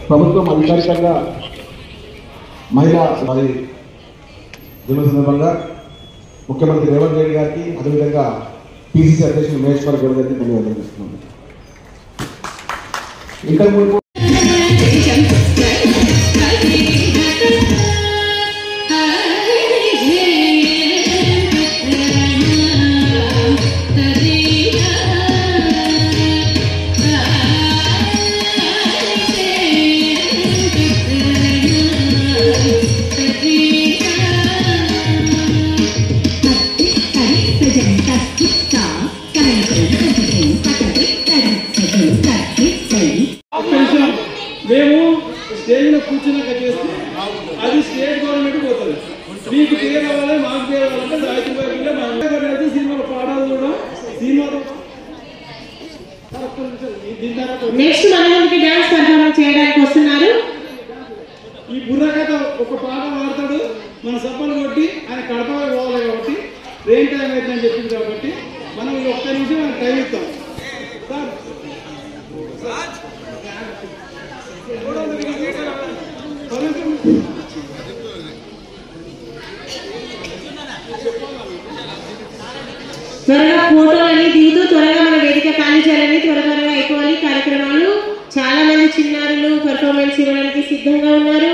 ప్రభుత్వం అధికారికంగా మహిళా వారి దిన సందర్భంగా ముఖ్యమంత్రి రేవంత్ రెడ్డి గారికి అదేవిధంగా పిసిసి అధ్యక్షుడు మహేష్ కుమార్ గౌడ్ గారికి ధన్యవాదాలు తెలుస్తున్నాను. ఇంతకుముందు మేము స్టేజ్లో కూర్చున్నాక చేస్తే అది స్టేట్ గవర్నమెంట్ పోతుంది. మీకు పేరు అవ్వాలి, మాకు పేరు అవ్వాలంటే రాజకీయ సినిమాలో పాడాలి కూడా సినిమాలో. నెక్స్ట్ మనకి డాన్స్ పర్ఫార్మెన్స్ చేయడానికి వస్తున్నారు. ఈ బుర్రకథ ఒక పాట పాడతాడు, మన సప్పలు కొట్టి ఆయన కడపలో పోవాలి కాబట్టి ట్రైన్ టైం అవుతుందని చెప్పింది కాబట్టి మనం ఈ ఒక్క నిమిషం ఆయన టైం ఇస్తాం. త్వరగా ఫోటోలని దిగుతూ త్వరగా మన వేదిక ఖాళీ చేయాలని, త్వరగా అయిపోవాలి కార్యక్రమాలు. చాలా మంది చిన్నారులు పర్ఫార్మెన్స్ ఇవ్వడానికి సిద్ధంగా ఉన్నారు.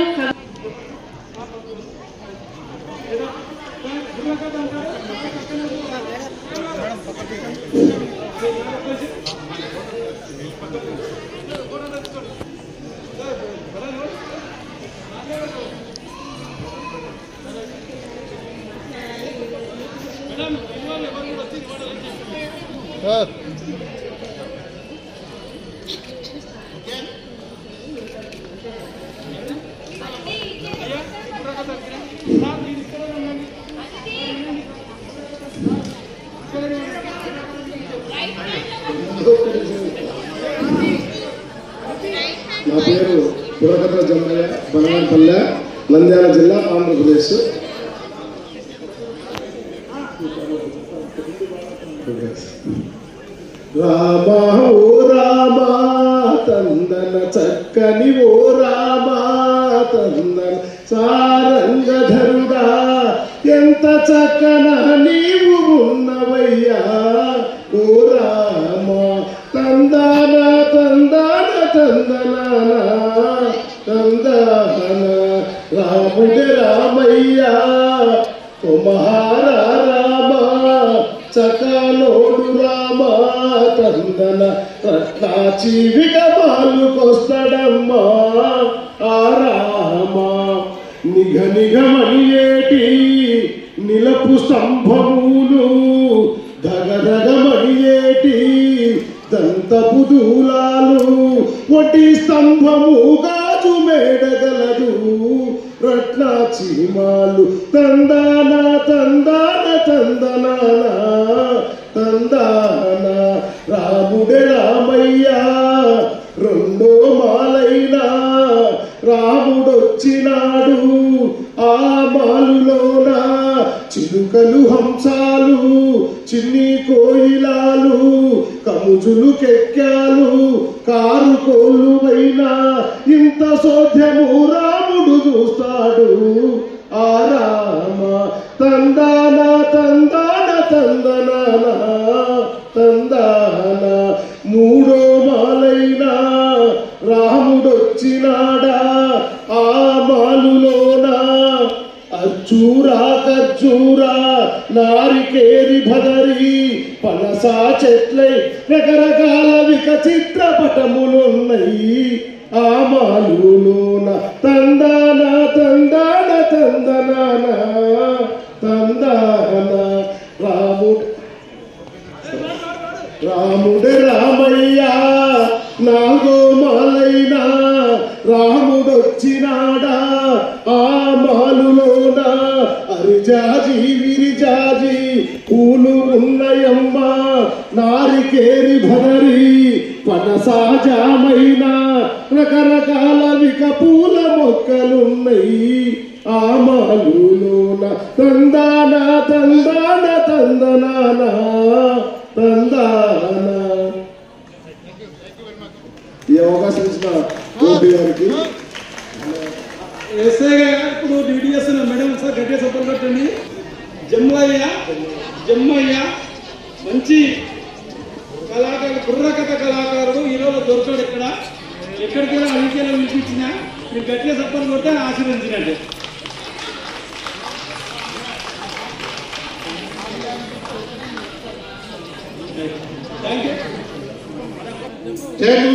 నా పేరు బుర్రకథ జమ్మయ్య, బనగానపల్లె, నంద్యాల జిల్లా, ఆంధ్రప్రదేశ్. రామా ఓ రామా తందన చక్కని ఓ రామా తందన సారంగధరుడా ఎంత చక్కన నీవు ఉన్నవయ్యా ఓ రామా తందన తందన తందన తందన రాముడి రామయ్యా కుమార రామా చకాలోడు రామా తందన రత్నాచి విగమాలుకొస్తాడమ్మా ఆ రామా నిఘ నిఘమణియేటి నిలపు స్తంభములు ధగధగమణియేటి దంతపు దూలాలు ఒటి స్తంభము గాజు మేడగలదు రత్నాచీమాలు తందాన తందాన తందనాన తందాన రాముడే రామయ్యా రెండో మాలైనా రాముడొచ్చినాడు ఆ మాలులోన చిలుకలు హంసాలు చిన్ని కోయిలాలు కముజులు కెక్కాలు కారు కోళ్ళు అయినా ఇంత సోధ్యము రాముడు చూస్తాడు ఆ రామ తందాన తందాన తందనాన తందాన మూడో మాలైనా రాముడొచ్చినాడా ఆ మాలులోన అర్జూరా ఖర్జూరా నారికేరి భదరి పనసా చెట్లై రకరకాల వికచిత్ర పటములున్నాయి ఆ మాలులోన తందాన తందాన తందనాన తందాన రాముడే రామయ్యా నాగో మాలైనా రాముడొచ్చినాడా ఆ మాలులోన అరిజాజి విరిజాజి పూలు ఉన్నయమ్మా నారికేరి భదరి పనసాజామైన రకరకాల విక పూల మొక్కలున్నాయి ఆ మాలులోన తందాన తందాన తందనాన తందాన ఈ అవకాశం ఇచ్చిన ఓపీ గారికి ఎస్ఐగా ఇప్పుడు డ్యూటీ చేస్తున్న మేడం సార్ గట్టిగా సపోర్ట్ పెట్టండి. జమ్మయ్య మంచి కళాకారుడు, బుర్రకథ కళాకారుడు. ఈరోజు దొరకడు ఎక్కడికైనా అడిగికేలా వినిపించినా మీరు గట్టిగా సపోర్ట్ కొడితే ఆశీర్వదించినట్టే. Thank you. Yeah.